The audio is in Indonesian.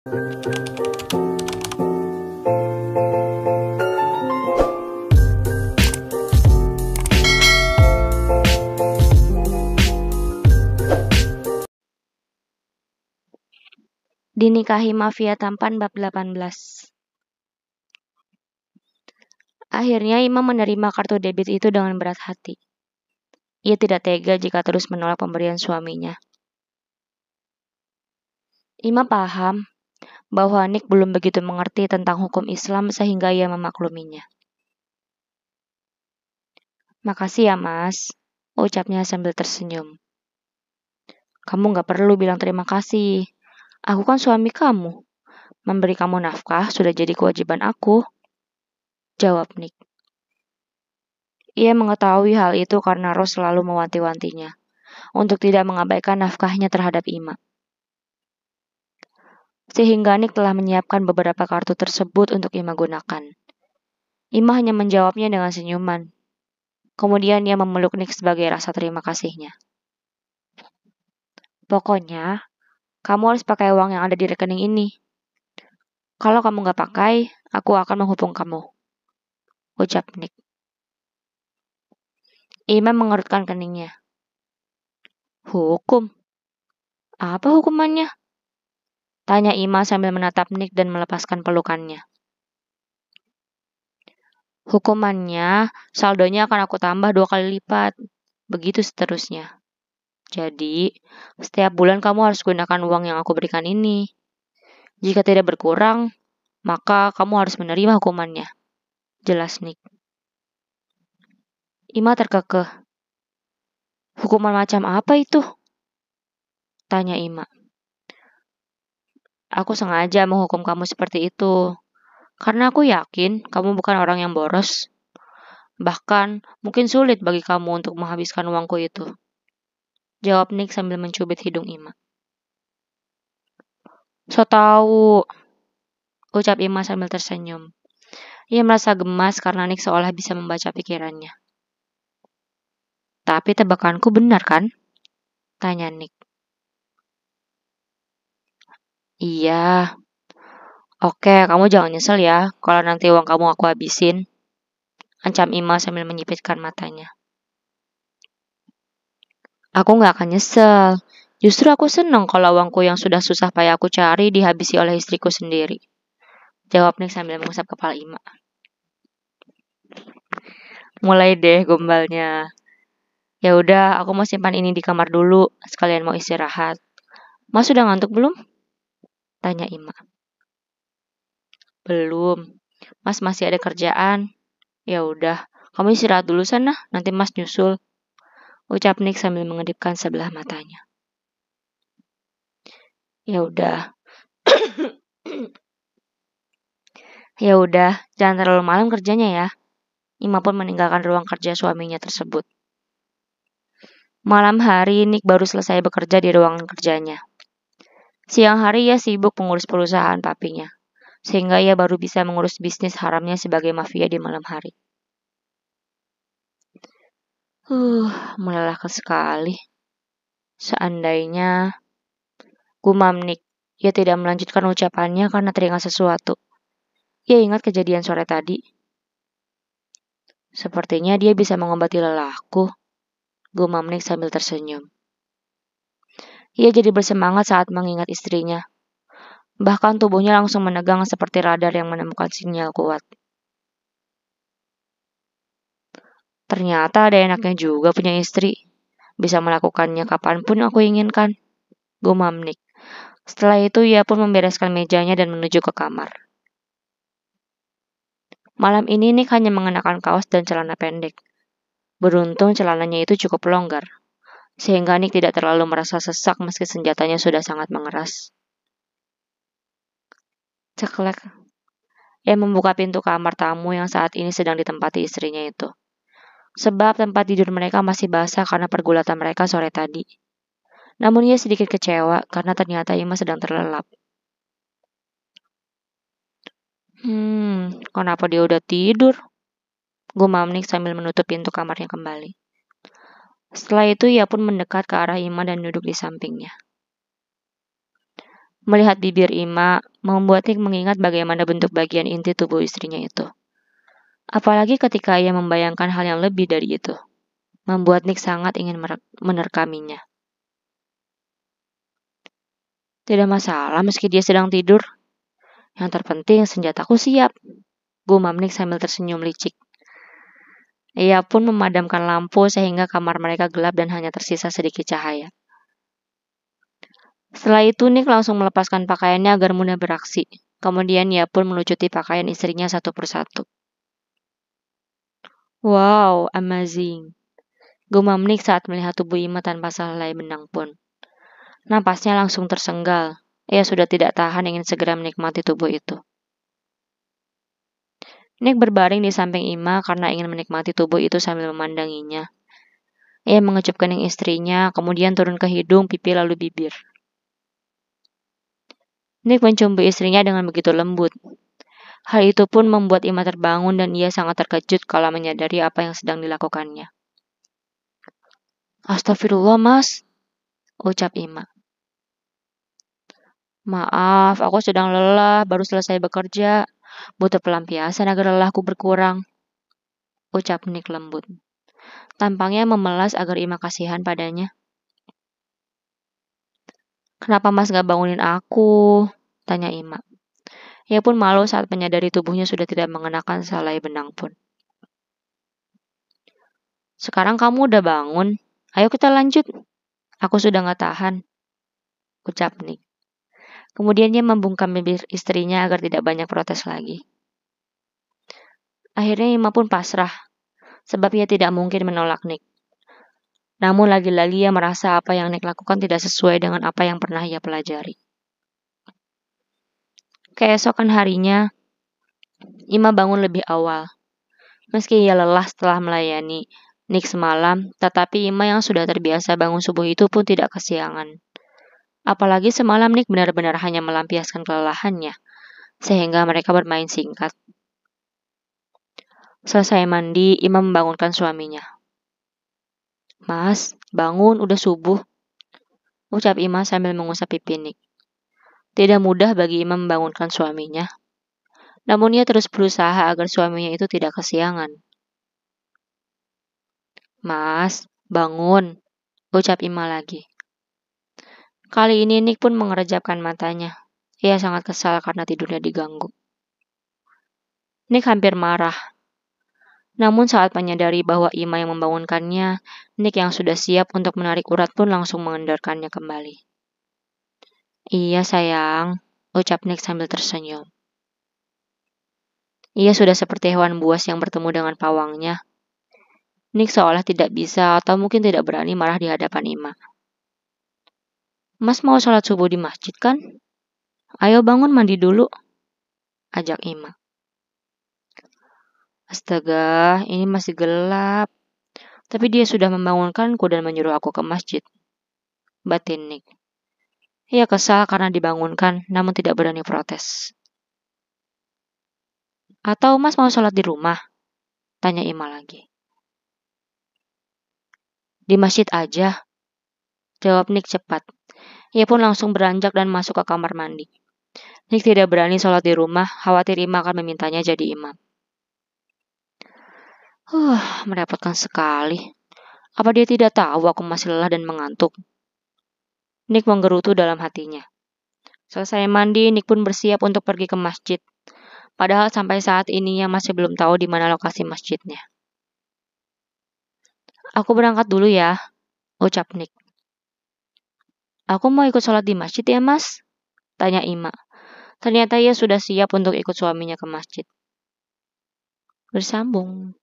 Dinikahi mafia tampan bab 18. Akhirnya Imam menerima kartu debit itu dengan berat hati. Ia tidak tega jika terus menolak pemberian suaminya. Imam paham bahwa Nick belum begitu mengerti tentang hukum Islam sehingga ia memakluminya. "Makasih ya mas," ucapnya sambil tersenyum. "Kamu gak perlu bilang terima kasih. Aku kan suami kamu. Memberi kamu nafkah sudah jadi kewajiban aku," jawab Nick. Ia mengetahui hal itu karena Rose selalu mewanti-wantinya untuk tidak mengabaikan nafkahnya terhadap Ima. Sehingga Nick telah menyiapkan beberapa kartu tersebut untuk Ima gunakan. Ima hanya menjawabnya dengan senyuman. Kemudian ia memeluk Nick sebagai rasa terima kasihnya. "Pokoknya, kamu harus pakai uang yang ada di rekening ini. Kalau kamu gak pakai, aku akan menghukum kamu," ucap Nick. Ima mengerutkan keningnya. "Hukum? Apa hukumannya?" tanya Ima sambil menatap Nick dan melepaskan pelukannya. "Hukumannya, saldonya akan aku tambah 2 kali lipat. Begitu seterusnya. Jadi, setiap bulan kamu harus gunakan uang yang aku berikan ini. Jika tidak berkurang, maka kamu harus menerima hukumannya," jelas Nick. Ima terkekeh. "Hukuman macam apa itu?" tanya Ima. "Aku sengaja menghukum kamu seperti itu, karena aku yakin kamu bukan orang yang boros. Bahkan, mungkin sulit bagi kamu untuk menghabiskan uangku itu," jawab Nick sambil mencubit hidung Ima. "So tahu," ucap Ima sambil tersenyum. Ia merasa gemas karena Nick seolah bisa membaca pikirannya. "Tapi tebakanku benar kan?" tanya Nick. "Iya. Oke, kamu jangan nyesel ya kalau nanti uang kamu aku habisin," ancam Ima sambil menyipitkan matanya. "Aku gak akan nyesel. Justru aku senang kalau uangku yang sudah susah payah aku cari dihabisi oleh istriku sendiri," jawab Nick sambil mengusap kepala Ima. Mulai deh gombalnya. "Ya udah, aku mau simpan ini di kamar dulu, sekalian mau istirahat. Mas sudah ngantuk belum?" tanya Ima. "Belum. Mas masih ada kerjaan." "Ya udah, kamu istirahat dulu sana, nanti Mas nyusul," ucap Nick sambil mengedipkan sebelah matanya. "Ya udah." "Ya udah, jangan terlalu malam kerjanya ya." Ima pun meninggalkan ruang kerja suaminya tersebut. Malam hari, Nick baru selesai bekerja di ruangan kerjanya. Siang hari ia sibuk mengurus perusahaan papinya, sehingga ia baru bisa mengurus bisnis haramnya sebagai mafia di malam hari. Melelahkan sekali. Seandainya, gumam Nick. Ia tidak melanjutkan ucapannya karena teringat sesuatu. Ia ingat kejadian sore tadi. "Sepertinya dia bisa mengobati lelahku," gumam Nick sambil tersenyum. Ia jadi bersemangat saat mengingat istrinya. Bahkan tubuhnya langsung menegang seperti radar yang menemukan sinyal kuat. "Ternyata ada enaknya juga punya istri. Bisa melakukannya kapanpun aku inginkan," gumam Nick. Setelah itu ia pun membereskan mejanya dan menuju ke kamar. Malam ini Nick hanya mengenakan kaos dan celana pendek. Beruntung celananya itu cukup longgar, sehingga Nick tidak terlalu merasa sesak meski senjatanya sudah sangat mengeras. Ceklek. Ia membuka pintu kamar tamu yang saat ini sedang ditempati istrinya itu. Sebab tempat tidur mereka masih basah karena pergulatan mereka sore tadi. Namun ia sedikit kecewa karena ternyata Ima sedang terlelap. Kenapa dia udah tidur?" gumam Nick sambil menutup pintu kamarnya kembali. Setelah itu ia pun mendekat ke arah Ima dan duduk di sampingnya. Melihat bibir Ima membuat Nick mengingat bagaimana bentuk bagian inti tubuh istrinya itu. Apalagi ketika ia membayangkan hal yang lebih dari itu, membuat Nick sangat ingin menerkaminya. Tidak masalah meski dia sedang tidur. Yang terpenting senjataku siap, gumam Nick sambil tersenyum licik. Ia pun memadamkan lampu sehingga kamar mereka gelap dan hanya tersisa sedikit cahaya. Setelah itu Nick langsung melepaskan pakaiannya agar mudah beraksi. Kemudian ia pun melucuti pakaian istrinya satu persatu. Wow, amazing. Gumam Nick saat melihat tubuh Ima tanpa sehelai benang pun. Napasnya langsung tersenggal. Ia sudah tidak tahan ingin segera menikmati tubuh itu. Nick berbaring di samping Ima karena ingin menikmati tubuh itu sambil memandanginya. Ia mengecup kening istrinya, kemudian turun ke hidung, pipi lalu bibir. Nick mencumbu istrinya dengan begitu lembut. Hal itu pun membuat Ima terbangun dan ia sangat terkejut kalau menyadari apa yang sedang dilakukannya. Astagfirullah, Mas, ucap Ima. Maaf, aku sedang lelah, baru selesai bekerja. Butuh pelampiasan agar lelahku berkurang, ucap Nick lembut. Tampangnya memelas agar Ima kasihan padanya. Kenapa Mas gak bangunin aku? Tanya Ima. Ia pun malu saat menyadari tubuhnya sudah tidak mengenakan selai benang pun. Sekarang kamu udah bangun, ayo kita lanjut. Aku sudah gak tahan, ucap Nick. Kemudian dia membungkam bibir istrinya agar tidak banyak protes lagi. Akhirnya Ima pun pasrah, sebab ia tidak mungkin menolak Nick. Namun lagi-lagi ia merasa apa yang Nick lakukan tidak sesuai dengan apa yang pernah ia pelajari. Keesokan harinya, Ima bangun lebih awal. Meski ia lelah setelah melayani Nick semalam, tetapi Ima yang sudah terbiasa bangun subuh itu pun tidak kesiangan. Apalagi semalam Nick benar-benar hanya melampiaskan kelelahannya, sehingga mereka bermain singkat. Selesai mandi, Ima membangunkan suaminya. Mas, bangun, udah subuh, ucap Ima sambil mengusap pipi Nick. Tidak mudah bagi Ima membangunkan suaminya. Namun ia terus berusaha agar suaminya itu tidak kesiangan. Mas, bangun, ucap Ima lagi. Kali ini Nick pun mengerjapkan matanya. Ia sangat kesal karena tidurnya diganggu. Nick hampir marah. Namun saat menyadari bahwa Ima yang membangunkannya, Nick yang sudah siap untuk menarik urat pun langsung mengendorkannya kembali. Iya sayang, ucap Nick sambil tersenyum. Ia sudah seperti hewan buas yang bertemu dengan pawangnya. Nick seolah tidak bisa atau mungkin tidak berani marah di hadapan Ima. Mas mau sholat subuh di masjid kan? Ayo bangun mandi dulu, ajak Ima. Astaga, ini masih gelap. Tapi dia sudah membangunkanku dan menyuruh aku ke masjid, batin Nick. Ia kesal karena dibangunkan, namun tidak berani protes. Atau Mas mau sholat di rumah? Tanya Ima lagi. Di masjid aja, jawab Nick cepat. Ia pun langsung beranjak dan masuk ke kamar mandi. Nick tidak berani sholat di rumah, khawatir Ima akan memintanya jadi imam. Merepotkan sekali. Apa dia tidak tahu aku masih lelah dan mengantuk? Nick menggerutu dalam hatinya. Selesai mandi, Nick pun bersiap untuk pergi ke masjid. Padahal sampai saat ini ia masih belum tahu di mana lokasi masjidnya. Aku berangkat dulu ya, ucap Nick. Aku mau ikut sholat di masjid ya Mas? Tanya Ima. Ternyata ia sudah siap untuk ikut suaminya ke masjid. Bersambung.